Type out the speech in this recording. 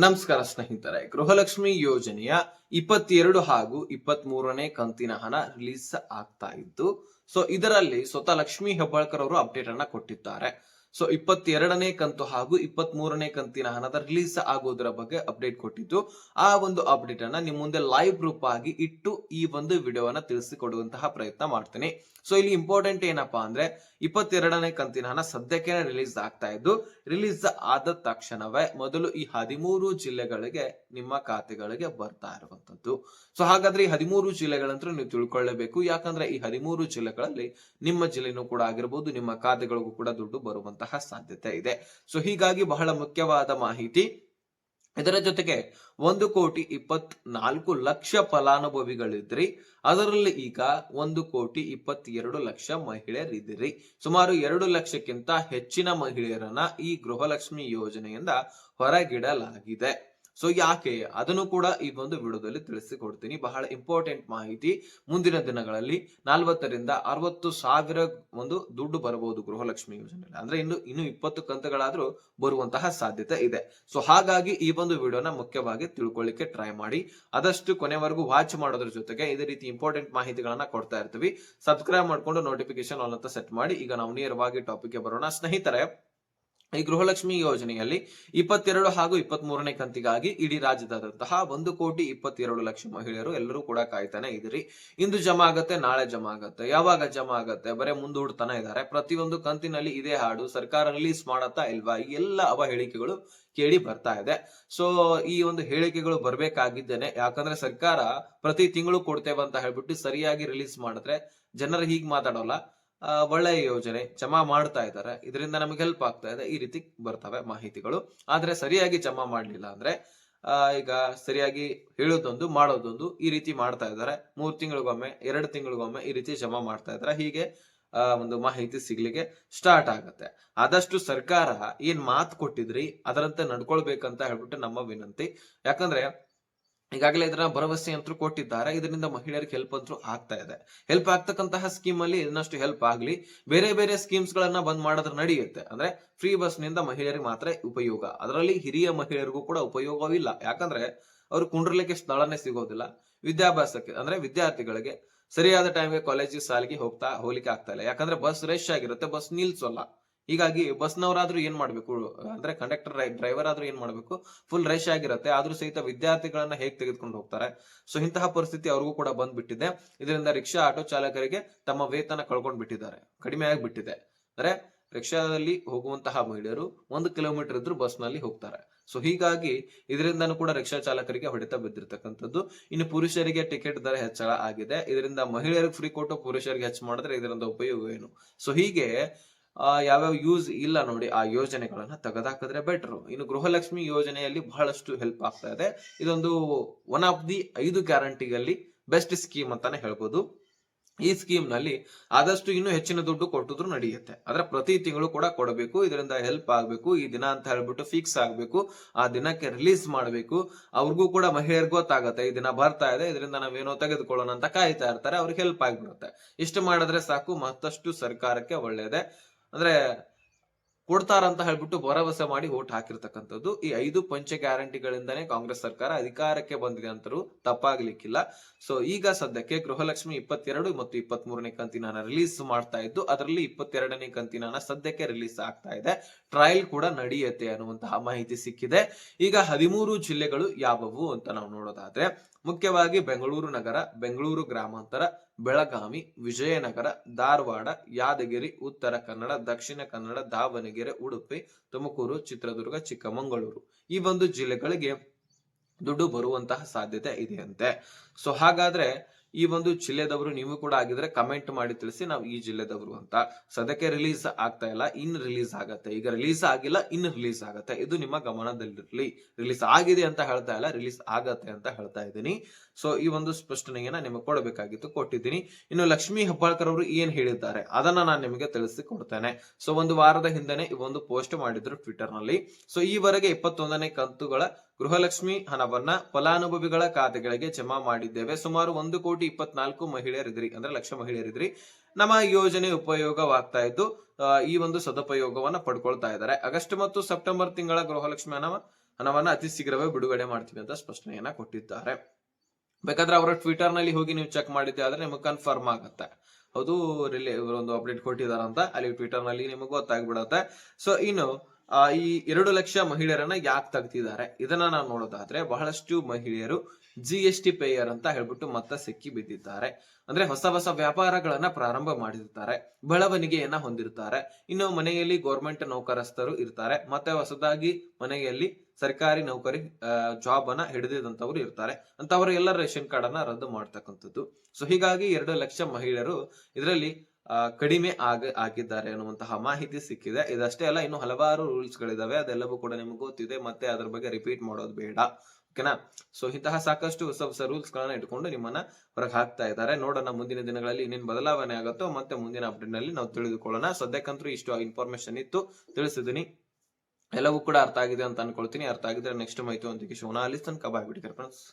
ನಮಸ್ಕಾರ ಸ್ನೇಹಿತರೆ. ಗೃಹಲಕ್ಷ್ಮಿ ಯೋಜನೆಯ 22 ಹಾಗೂ 23ನೇ ಕಂತಿನ ಹಣ ರಿಲೀಸ್ ಆಗ್ತಾ ಇದ್ದು, ಸೊ ಇದರಲ್ಲಿ ಸ್ವತಃ ಲಕ್ಷ್ಮಿ ಹೆಬ್ಬಾಳ್ಕರ್ ಅವರು ಅಪ್ಡೇಟ್ ಅನ್ನ ಕೊಟ್ಟಿದ್ದಾರೆ. ಸೊ 22ನೇ ಕಂತು ಹಾಗೂ 23ನೇ ಕಂತಿನ ಹಣದ ರಿಲೀಸ್ ಆಗೋದರ ಬಗ್ಗೆ ಅಪ್ಡೇಟ್ ಕೊಟ್ಟಿದ್ದು, ಆ ಒಂದು ಅಪ್ಡೇಟ್ ಅನ್ನ ನಿಮ್ ಮುಂದೆ ಲೈವ್ ಪ್ರೂಫ್ ಆಗಿ ಇಟ್ಟು ಈ ಒಂದು ವಿಡಿಯೋವನ್ನ ತಿಳಿಸಿಕೊಡುವಂತಹ ಪ್ರಯತ್ನ ಮಾಡ್ತೀನಿ. ಸೊ ಇಲ್ಲಿ ಇಂಪಾರ್ಟೆಂಟ್ ಏನಪ್ಪಾ ಅಂದ್ರೆ 22ನೇ ಕಂತಿನ ಹಣ ಸದ್ಯಕ್ಕೆ ರಿಲೀಸ್ ಆಗ್ತಾ ಇದ್ದು, ರಿಲೀಸ್ ಆದ ತಕ್ಷಣವೇ ಮೊದಲು ಈ 13 ಜಿಲ್ಲೆಗಳಿಗೆ ನಿಮ್ಮ ಖಾತೆಗಳಿಗೆ ಬರ್ತಾ ಇರುವಂತದ್ದು. ಸೊ ಹಾಗಾದ್ರೆ ಈ 13 ಜಿಲ್ಲೆಗಳಂತೂ ನೀವು ತಿಳ್ಕೊಳ್ಳೇಬೇಕು. ಯಾಕಂದ್ರೆ ಈ 13 ಜಿಲ್ಲೆಗಳಲ್ಲಿ ನಿಮ್ಮ ಜಿಲ್ಲೆನೂ ಕೂಡ ಆಗಿರಬಹುದು, ನಿಮ್ಮ ಖಾತೆಗಳಿಗೂ ಕೂಡ ದುಡ್ಡು ಬರುವಂತಹ ಸಾಧ್ಯತೆ ಇದೆ. ಸೊ ಹೀಗಾಗಿ ಬಹಳ ಮುಖ್ಯವಾದ ಮಾಹಿತಿ. ಇದರ ಜೊತೆಗೆ 1,24,00,000 ಫಲಾನುಭವಿಗಳಿದ್ರಿ. ಅದರಲ್ಲಿ ಈಗ 1,22,00,000 ಮಹಿಳೆಯರಿದ್ದೀರಿ. ಸುಮಾರು 2 ಲಕ್ಷಕ್ಕಿಂತ ಹೆಚ್ಚಿನ ಮಹಿಳೆಯರನ್ನ ಈ ಗೃಹಲಕ್ಷ್ಮಿ ಯೋಜನೆಯಿಂದ ಹೊರಗಿಡಲಾಗಿದೆ. ಸೊ ಯಾಕೆ ಅದನ್ನು ಕೂಡ ಈ ಒಂದು ವಿಡಿಯೋದಲ್ಲಿ ತಿಳಿಸಿಕೊಡ್ತೀನಿ. ಬಹಳ ಇಂಪಾರ್ಟೆಂಟ್ ಮಾಹಿತಿ. ಮುಂದಿನ ದಿನಗಳಲ್ಲಿ 40ರಿಂದ 60 ಸಾವಿರ ಒಂದು ದುಡ್ಡು ಬರಬಹುದು ಗೃಹಲಕ್ಷ್ಮಿ ಯೋಜನೆಯಲ್ಲಿ. ಅಂದ್ರೆ ಇನ್ನು 20 ಕಂತುಗಳಾದ್ರೂ ಬರುವಂತಹ ಸಾಧ್ಯತೆ ಇದೆ. ಸೊ ಹಾಗಾಗಿ ಈ ಒಂದು ವಿಡಿಯೋನ ಮುಖ್ಯವಾಗಿ ತಿಳ್ಕೊಳ್ಳಿಕ್ಕೆ ಟ್ರೈ ಮಾಡಿ. ಆದಷ್ಟು ಕೊನೆವರೆಗೂ ವಾಚ್ ಮಾಡೋದ್ರ ಜೊತೆಗೆ ಇದೇ ರೀತಿ ಇಂಪಾರ್ಟೆಂಟ್ ಮಾಹಿತಿಗಳನ್ನ ಕೊಡ್ತಾ ಇರ್ತೀವಿ. ಸಬ್ಸ್ಕ್ರೈಬ್ ಮಾಡ್ಕೊಂಡು ನೋಟಿಫಿಕೇಶನ್ ಆಲ್ ಅಂತ ಸೆಟ್ ಮಾಡಿ. ಈಗ ನಾವು ನೇರವಾಗಿ ಟಾಪಿಕ್ ಗೆ ಬರೋಣ ಸ್ನೇಹಿತರೆ. ಈ ಗೃಹಲಕ್ಷ್ಮಿ ಯೋಜನೆಯಲ್ಲಿ 22 ಹಾಗೂ 23ನೇ ಕಂತಿಗಾಗಿ ಇಡೀ ರಾಜ್ಯದಾದಂತಹ 1,22,00,000 ಮಹಿಳೆಯರು ಎಲ್ಲರೂ ಕೂಡ ಕಾಯ್ತಾನೆ ಇದ್ರಿ. ಇಂದು ಜಮಾ ಆಗತ್ತೆ, ನಾಳೆ ಜಮಾ ಆಗತ್ತೆ, ಯಾವಾಗ ಜಮಾ ಆಗತ್ತೆ, ಬರೇ ಮುಂದೂಡ್ತಾನೆ ಇದ್ದಾರೆ. ಪ್ರತಿಯೊಂದು ಕಂತಿನಲ್ಲಿ ಇದೇ ಹಾಡು, ಸರ್ಕಾರ ರಿಲೀಸ್ ಮಾಡತ್ತಾ ಇಲ್ವಾ, ಈ ಎಲ್ಲ ಅವಹೇಳಿಕೆಗಳು ಕೇಳಿ ಬರ್ತಾ ಇದೆ. ಸೊ ಈ ಒಂದು ಹೇಳಿಕೆಗಳು ಬರ್ಬೇಕಾಗಿದ್ದೇನೆ. ಯಾಕಂದ್ರೆ ಸರ್ಕಾರ ಪ್ರತಿ ತಿಂಗಳು ಕೊಡ್ತೇವೆ ಅಂತ ಹೇಳ್ಬಿಟ್ಟು ಸರಿಯಾಗಿ ರಿಲೀಸ್ ಮಾಡಿದ್ರೆ ಜನರು ಹೀಗ್ ಮಾತಾಡೋಲ್ಲ. ಒಳ್ಳೆಯ ಯೋಜನೆ ಜಮಾ ಮಾಡ್ತಾ ಇದ್ದಾರೆ, ಇದರಿಂದ ನಮಗೆ ಹೆಲ್ಪ್ ಆಗ್ತಾ ಇದೆ, ಈ ರೀತಿ ಬರ್ತವೆ ಮಾಹಿತಿಗಳು. ಆದ್ರೆ ಸರಿಯಾಗಿ ಜಮಾ ಮಾಡ್ಲಿಲ್ಲ ಅಂದ್ರೆ ಈಗ ಸರಿಯಾಗಿ ಹೇಳೋದೊಂದು ಮಾಡೋದೊಂದು ಈ ರೀತಿ ಮಾಡ್ತಾ ಇದ್ದಾರೆ. 3 ತಿಂಗಳಿಗೊಮ್ಮೆ 2 ತಿಂಗಳಿಗೊಮ್ಮೆ ಈ ರೀತಿ ಜಮಾ ಮಾಡ್ತಾ ಇದ್ದಾರೆ. ಹೀಗೆ ಒಂದು ಮಾಹಿತಿ ಸಿಗ್ಲಿಕ್ಕೆ ಸ್ಟಾರ್ಟ್ ಆಗತ್ತೆ. ಆದಷ್ಟು ಸರ್ಕಾರ ಏನ್ ಮಾತು ಕೊಟ್ಟಿದ್ರಿ ಅದರಂತೆ ನಡ್ಕೊಳ್ಬೇಕಂತ ಹೇಳ್ಬಿಟ್ಟು ನಮ್ಮ ವಿನಂತಿ. ಯಾಕಂದ್ರೆ ಈಗಾಗಲೇ ಇದರ ಭರವಸೆ ಅಂತೂ ಕೊಟ್ಟಿದ್ದಾರೆ. ಇದರಿಂದ ಮಹಿಳೆಯರಿಗೆ ಹೆಲ್ಪ್ ಅಂತೂ ಆಗ್ತಾ ಇದೆ. ಹೆಲ್ಪ್ ಆಗ್ತಕ್ಕಂತಹ ಸ್ಕೀಮ್ ಅಲ್ಲಿ ಇನ್ನಷ್ಟು ಹೆಲ್ಪ್ ಆಗ್ಲಿ. ಬೇರೆ ಬೇರೆ ಸ್ಕೀಮ್ಸ್ ಗಳನ್ನ ಬಂದ್ ಮಾಡಿದ್ರೆ ನಡೆಯುತ್ತೆ. ಅಂದ್ರೆ ಫ್ರೀ ಬಸ್ ನಿಂದ ಮಹಿಳೆಯರಿಗೆ ಮಾತ್ರ ಉಪಯೋಗ. ಅದರಲ್ಲಿ ಹಿರಿಯ ಮಹಿಳೆಯರಿಗೂ ಕೂಡ ಉಪಯೋಗವಿಲ್ಲ. ಯಾಕಂದ್ರೆ ಅವ್ರು ಕುಂಡ್ರಲಿಕ್ಕೆ ಸ್ಥಳನೇ ಸಿಗೋದಿಲ್ಲ. ವಿದ್ಯಾಭ್ಯಾಸಕ್ಕೆ ಅಂದ್ರೆ ವಿದ್ಯಾರ್ಥಿಗಳಿಗೆ ಸರಿಯಾದ ಟೈಮ್ಗೆ ಕಾಲೇಜಿಗೆ ಸಾಲಿಗೆ ಹೋಗ್ಲಿಕ್ಕೆ ಆಗ್ತಾ ಇಲ್ಲ. ಯಾಕಂದ್ರೆ ಬಸ್ ರಶ್ ಆಗಿರುತ್ತೆ, ಬಸ್ ನಿಲ್ಸೋಲ್ಲ. ಹೀಗಾಗಿ ಬಸ್ನವರಾದ್ರೂ ಏನ್ ಮಾಡ್ಬೇಕು ಅಂದ್ರೆ ಕಂಡಕ್ಟರ್ ಡ್ರೈವರ್ ಆದ್ರೂ ಏನ್ ಮಾಡ್ಬೇಕು, ಫುಲ್ ರಶ್ ಆಗಿರುತ್ತೆ. ಆದ್ರೂ ಸಹಿತ ವಿದ್ಯಾರ್ಥಿಗಳನ್ನ ಹೇಗ್ ತೆಗೆದುಕೊಂಡು ಹೋಗ್ತಾರೆ. ಸೊ ಇಂತಹ ಪರಿಸ್ಥಿತಿ ಅವ್ರಿಗೂ ಕೂಡ ಬಂದ್ಬಿಟ್ಟಿದೆ. ಇದರಿಂದ ರಿಕ್ಷಾ ಆಟೋ ಚಾಲಕರಿಗೆ ತಮ್ಮ ವೇತನ ಕಳ್ಕೊಂಡ್ ಬಿಟ್ಟಿದ್ದಾರೆ, ಕಡಿಮೆ ಆಗಿಬಿಟ್ಟಿದೆ. ಅಂದ್ರೆ ರಿಕ್ಷಾದಲ್ಲಿ ಹೋಗುವಂತಹ ಮಹಿಳೆಯರು 1 ಕಿಲೋಮೀಟರ್ ಇದ್ರೂ ಬಸ್ ನಲ್ಲಿ ಹೋಗ್ತಾರೆ. ಸೊ ಹೀಗಾಗಿ ಇದರಿಂದನೂ ಕೂಡ ರಿಕ್ಷಾ ಚಾಲಕರಿಗೆ ಹೊಡೆತ ಬಿದ್ದಿರ್ತಕ್ಕಂಥದ್ದು. ಇನ್ನು ಪುರುಷರಿಗೆ ಟಿಕೆಟ್ ದರ ಹೆಚ್ಚಳ ಆಗಿದೆ. ಇದರಿಂದ ಮಹಿಳೆಯರಿಗೆ ಫ್ರೀ ಕೊಟ್ಟು ಪುರುಷರಿಗೆ ಹೆಚ್ಚು ಮಾಡಿದ್ರೆ ಇದರಿಂದ ಉಪಯೋಗ ಏನು? ಸೊ ಹೀಗೆ ಯಾವ್ಯಾವ ಯೂಸ್ ಇಲ್ಲ ನೋಡಿ ಆ ಯೋಜನೆಗಳನ್ನ ತೆಗೆದಾಕಿದ್ರೆ ಬೆಟರ್. ಇನ್ನು ಗೃಹಲಕ್ಷ್ಮಿ ಯೋಜನೆಯಲ್ಲಿ ಬಹಳಷ್ಟು ಹೆಲ್ಪ್ ಆಗ್ತಾ ಇದೆ. ಇದೊಂದು ಒನ್ ಆಫ್ ದಿ 5 ಗ್ಯಾರಂಟಿಗಳಲ್ಲಿ ಬೆಸ್ಟ್ ಸ್ಕೀಮ್ ಅಂತಾನೆ ಹೇಳ್ಬೋದು. ಈ ಸ್ಕೀಮ್ ನಲ್ಲಿ ಆದಷ್ಟು ಇನ್ನೂ ಹೆಚ್ಚಿನ ದುಡ್ಡು ಕೊಟ್ಟಿದ್ರು ನಡೆಯುತ್ತೆ. ಆದ್ರೆ ಪ್ರತಿ ತಿಂಗಳು ಕೂಡ ಕೊಡಬೇಕು. ಇದರಿಂದ ಹೆಲ್ಪ್ ಆಗ್ಬೇಕು. ಈ ದಿನ ಅಂತ ಹೇಳ್ಬಿಟ್ಟು ಫಿಕ್ಸ್ ಆಗ್ಬೇಕು. ಆ ದಿನಕ್ಕೆ ರಿಲೀಸ್ ಮಾಡ್ಬೇಕು. ಅವ್ರಿಗೂ ಕೂಡ ಮಹಿಳೆಯರಿಗೆ ಗೊತ್ತಾಗತ್ತೆ ಈ ದಿನ ಬರ್ತಾ ಇದೆ, ಇದರಿಂದ ನಾವೇನೋ ತೆಗೆದುಕೊಳ್ಳೋಣ ಅಂತ ಕಾಯ್ತಾ ಇರ್ತಾರೆ. ಅವ್ರಿಗೆ ಹೆಲ್ಪ್ ಆಗ್ಬಿಡುತ್ತೆ. ಇಷ್ಟು ಮಾಡಿದ್ರೆ ಸಾಕು, ಮತ್ತಷ್ಟು ಸರ್ಕಾರಕ್ಕೆ ಒಳ್ಳೇದೆ. ಅಂದ್ರೆ ಕೊಡ್ತಾರಂತ ಹೇಳ್ಬಿಟ್ಟು ಭರವಸೆ ಮಾಡಿ ವೋಟ್ ಹಾಕಿರ್ತಕ್ಕಂಥದ್ದು. ಈ 5 ಪಂಚ ಗ್ಯಾರಂಟಿಗಳಿಂದಾನೇ ಕಾಂಗ್ರೆಸ್ ಸರ್ಕಾರ ಅಧಿಕಾರಕ್ಕೆ ಬಂದಿದೆ ಅಂತರೂ ತಪ್ಪಾಗ್ಲಿಕ್ಕಿಲ್ಲ. ಸೊ ಈಗ ಸದ್ಯಕ್ಕೆ ಗೃಹಲಕ್ಷ್ಮಿ 22 ಮತ್ತು 23ನೇ ಕಂತಿನ ಹಣ ರಿಲೀಸ್ ಮಾಡ್ತಾ ಇದ್ದು, ಅದರಲ್ಲಿ 22ನೇ ಕಂತಿನ ಹಣ ಸದ್ಯಕ್ಕೆ ರಿಲೀಸ್ ಆಗ್ತಾ ಇದೆ. ಟ್ರಯಲ್ ಕೂಡ ನಡೆಯುತ್ತೆ ಅನ್ನುವಂತಹ ಮಾಹಿತಿ ಸಿಕ್ಕಿದೆ. ಈಗ 13 ಜಿಲ್ಲೆಗಳು ಯಾವುವು ಅಂತ ನಾವು ನೋಡೋದಾದ್ರೆ, ಮುಖ್ಯವಾಗಿ ಬೆಂಗಳೂರು ನಗರ, ಬೆಂಗಳೂರು ಗ್ರಾಮಾಂತರ, ಬೆಳಗಾವಿ, ವಿಜಯನಗರ, ಧಾರವಾಡ, ಯಾದಗಿರಿ, ಉತ್ತರ ಕನ್ನಡ, ದಕ್ಷಿಣ ಕನ್ನಡ, ದಾವಣಗೆರೆ, ಉಡುಪಿ, ತುಮಕೂರು, ಚಿತ್ರದುರ್ಗ, ಚಿಕ್ಕಮಗಳೂರು ಈ ಒಂದು ಜಿಲ್ಲೆಗಳಿಗೆ ದುಡ್ಡು ಬರುವಂತಹ ಸಾಧ್ಯತೆ ಇದೆಯಂತೆ. ಸೊ ಹಾಗಾದ್ರೆ ಈ ಒಂದು ಜಿಲ್ಲೆದವರು ನೀವು ಕೂಡ ಆಗಿದ್ರೆ ಕಮೆಂಟ್ ಮಾಡಿ ತಿಳಿಸಿ, ನಾವು ಈ ಜಿಲ್ಲೆದವರು ಅಂತ. ಸದ್ಯಕ್ಕೆ ರಿಲೀಸ್ ಆಗ್ತಾ ಇಲ್ಲ, ಇನ್ ರಿಲೀಸ್ ಆಗತ್ತೆ. ಈಗ ರಿಲೀಸ್ ಆಗಿಲ್ಲ, ಇನ್ ರಿಲೀಸ್ ಆಗತ್ತೆ. ಇದು ನಿಮ್ಮ ಗಮನದಲ್ಲಿರ್ಲಿ. ರಿಲೀಸ್ ಆಗಿದೆ ಅಂತ ಹೇಳ್ತಾ ಇಲ್ಲ, ರಿಲೀಸ್ ಆಗತ್ತೆ ಅಂತ ಹೇಳ್ತಾ ಇದ್ದೀನಿ. ಸೊ ಈ ಒಂದು ಸ್ಪಷ್ಟನೆಯನ್ನ ನಿಮಗೆ ಕೊಡಬೇಕಾಗಿತ್ತು, ಕೊಟ್ಟಿದ್ದೀನಿ. ಇನ್ನು ಲಕ್ಷ್ಮಿ ಹೆಬ್ಬಾಳ್ಕರ್ ಅವರು ಏನ್ ಹೇಳಿದ್ದಾರೆ ಅದನ್ನ ನಾನು ನಿಮಗೆ ತಿಳಿಸಿ ಕೊಡ್ತೇನೆ. ಸೊ ಒಂದು ವಾರದ ಹಿಂದೆನೆ ಈ ಒಂದು ಪೋಸ್ಟ್ ಮಾಡಿದ್ರು ಟ್ವಿಟರ್ ನಲ್ಲಿ. ಸೊ ಈವರೆಗೆ 21ನೇ ಕಂತುಗಳ ಗೃಹಲಕ್ಷ್ಮಿ ಹಣವನ್ನ ಫಲಾನುಭವಿಗಳ ಖಾತೆಗಳಿಗೆ ಜಮಾ ಮಾಡಿದ್ದೇವೆ. ಸುಮಾರು 1,24,00,000 ಮಹಿಳೆಯರಿದ್ರಿ, ಅಂದ್ರೆ ಲಕ್ಷ ಮಹಿಳೆಯರಿದ್ರಿ. ನಮ್ಮ ಯೋಜನೆ ಉಪಯೋಗವಾಗ್ತಾ ಇದ್ದು ಈ ಒಂದು ಸದುಪಯೋಗವನ್ನ ಪಡ್ಕೊಳ್ತಾ ಇದ್ದಾರೆ. ಆಗಸ್ಟ್ ಮತ್ತು ಸೆಪ್ಟೆಂಬರ್ ತಿಂಗಳ ಗೃಹಲಕ್ಷ್ಮಿ ಹಣ ಹಣವನ್ನ ಅತಿ ಶೀಘ್ರವೇ ಬಿಡುಗಡೆ ಮಾಡ್ತೀವಿ ಅಂತ ಸ್ಪಷ್ಟನೆಯನ್ನ ಕೊಟ್ಟಿದ್ದಾರೆ. ಬೇಕಾದ್ರೆ ಅವರ ಟ್ವಿಟರ್ ನಲ್ಲಿ ಹೋಗಿ ನೀವು ಚೆಕ್ ಮಾಡಿದ್ದೆ ಆದ್ರೆ ನಿಮಗೆ ಕನ್ಫರ್ಮ್ ಆಗುತ್ತೆ. ಹೌದು, ಒಂದು ಅಪ್ಡೇಟ್ ಕೊಟ್ಟಿದಾರಂತ ಅಲ್ಲಿ ಟ್ವಿಟರ್ ನಲ್ಲಿ ನಿಮಗೆ ಗೊತ್ತಾಗ್ಬಿಡತ್ತೆ. ಸೊ ಇನ್ನು ಈ 2 ಲಕ್ಷ ಮಹಿಳೆಯರನ್ನ ಯಾಕೆ ತೆಗ್ದಿದ್ದಾರೆ ಇದನ್ನ ನಾವು ನೋಡೋದಾದ್ರೆ, ಬಹಳಷ್ಟು ಮಹಿಳೆಯರು GST ಪೇಯರ್ ಅಂತ ಹೇಳ್ಬಿಟ್ಟು ಮತ್ತೆ ಸಿಕ್ಕಿ ಬಿದ್ದಿದ್ದಾರೆ. ಅಂದ್ರೆ ಹೊಸ ಹೊಸ ವ್ಯಾಪಾರಗಳನ್ನ ಪ್ರಾರಂಭ ಮಾಡಿರ್ತಾರೆ, ಬೆಳವಣಿಗೆಯನ್ನ ಹೊಂದಿರ್ತಾರೆ. ಇನ್ನು ಮನೆಯಲ್ಲಿ ಗೌರ್ಮೆಂಟ್ ನೌಕರಸ್ಥರು ಇರ್ತಾರೆ, ಮತ್ತೆ ಹೊಸದಾಗಿ ಮನೆಯಲ್ಲಿ ಸರ್ಕಾರಿ ನೌಕರಿ ಜಾಬ್ ಅನ್ನ ಹಿಡಿದಿದಂತವ್ರು ಇರ್ತಾರೆ. ಅಂತವರು ಎಲ್ಲ ರೇಷನ್ ಕಾರ್ಡ್ ಅನ್ನ ರದ್ದು ಮಾಡ್ತಕ್ಕಂಥದ್ದು. ಸೊ ಹೀಗಾಗಿ 2 ಲಕ್ಷ ಮಹಿಳೆಯರು ಇದರಲ್ಲಿ ಕಡಿಮೆ ಆಗಿದ್ದಾರೆ ಅನ್ನುವಂತಹ ಮಾಹಿತಿ ಸಿಕ್ಕಿದೆ. ಇದಷ್ಟೇ ಅಲ್ಲ, ಇನ್ನು ಹಲವಾರು ರೂಲ್ಸ್ ಗಳಿದಾವೆ, ಅದೆಲ್ಲವೂ ಕೂಡ ನಿಮ್ಗೆ ಗೊತ್ತಿದೆ, ಮತ್ತೆ ಅದ್ರ ಬಗ್ಗೆ ರಿಪೀಟ್ ಮಾಡೋದು ಬೇಡ. ಓಕೆನಾ? ಸೊ ಇಂತಹ ಸಾಕಷ್ಟು ಹೊಸ ಹೊಸ ರೂಲ್ಸ್ ಗಳನ್ನ ಇಟ್ಕೊಂಡು ನಿಮ್ಮನ್ನ ಹೊರಗೆ ಹಾಕ್ತಾ ಇದ್ದಾರೆ. ನೋಡೋಣ ಮುಂದಿನ ದಿನಗಳಲ್ಲಿ ಇನ್ನೇನ್ ಬದಲಾವಣೆ ಆಗುತ್ತೋ ಮತ್ತೆ ಮುಂದಿನ ಅಪ್ಡೇಟ್ ನಲ್ಲಿ ನಾವು ತಿಳಿದುಕೊಳ್ಳೋಣ. ಸದ್ಯಕ್ಕಂತೂ ಇಷ್ಟು ಇನ್ಫಾರ್ಮೇಶನ್ ಇತ್ತು, ತಿಳಿಸಿದೀನಿ. ಎಲ್ಲವೂ ಕೂಡ ಅರ್ಥ ಆಗಿದೆ ಅಂತ ಅನ್ಕೊಳ್ತೀನಿ. ಅರ್ಥ ಆಗಿದ್ರೆ ನೆಕ್ಸ್ಟ್ ಮಾಹಿತಿ ಒಂದಿಗೆ ಶೋನ ಅಲ್ಲಿ ತನಕ ಬಾಯ್ ಬಿಡಿ ಫ್ರೆಂಡ್ಸ್.